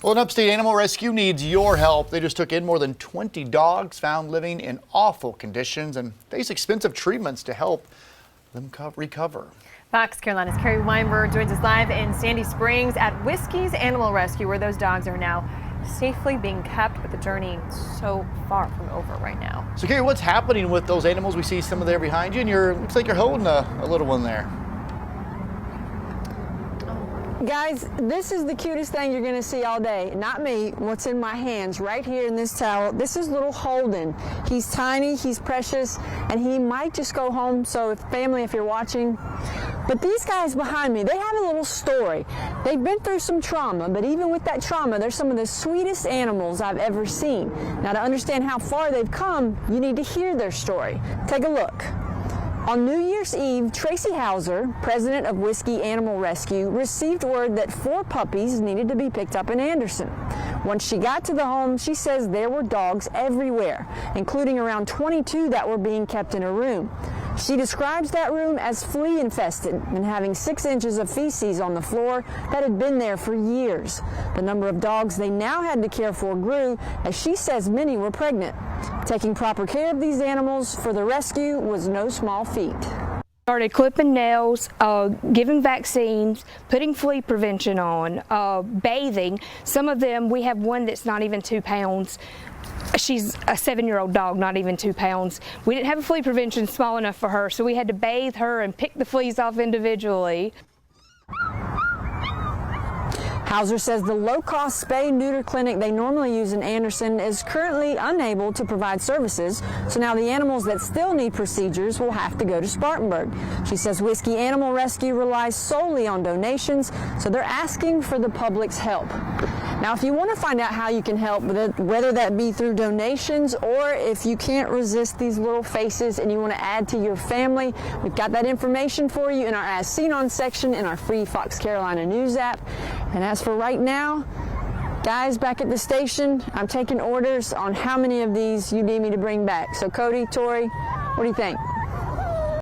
Well, an Upstate Animal Rescue needs your help. They just took in more than 20 dogs found living in awful conditions and face expensive treatments to help them recover. Fox Carolina's Carrie Weimer joins us live in Sandy Springs at Whiskey's Animal Rescue, where those dogs are now safely being kept, but the journey so far from over right now. So, Carrie, what's happening with those animals? We see some of there behind you, and looks like you're holding a little one there. Guys, this is the cutest thing you're going to see all day. Not me, what's in my hands right here in this towel. This is little Holden. He's tiny, he's precious, and he might just go home. So family, if you're watching. But these guys behind me, they have a little story. They've been through some trauma, but even with that trauma, they're some of the sweetest animals I've ever seen. Now, to understand how far they've come, you need to hear their story. Take a look. On New Year's Eve, Tracy Hauser, president of Whiskey Animal Rescue, received word that 4 puppies needed to be picked up in Anderson. Once she got to the home, she says there were dogs everywhere, including around 22 that were being kept in a room. She describes that room as flea infested and having 6 inches of feces on the floor that had been there for years. The number of dogs they now had to care for grew, as she says many were pregnant. Taking proper care of these animals for the rescue was no small feat. Started clipping nails, giving vaccines, putting flea prevention on, bathing. Some of them, we have one that's not even 2 pounds. She's a 7-year-old dog, not even 2 pounds. We didn't have a flea prevention small enough for her, so we had to bathe her and pick the fleas off individually. Hauser says the low-cost spay-neuter clinic they normally use in Anderson is currently unable to provide services, so now the animals that still need procedures will have to go to Spartanburg. She says Whiskey Animal Rescue relies solely on donations, so they're asking for the public's help. Now, if you want to find out how you can help, whether that be through donations or if you can't resist these little faces and you want to add to your family, we've got that information for you in our As Seen On section in our free Fox Carolina News app. And as for right now, guys back at the station, I'm taking orders on how many of these you need me to bring back. So Cody, Tori, what do you think?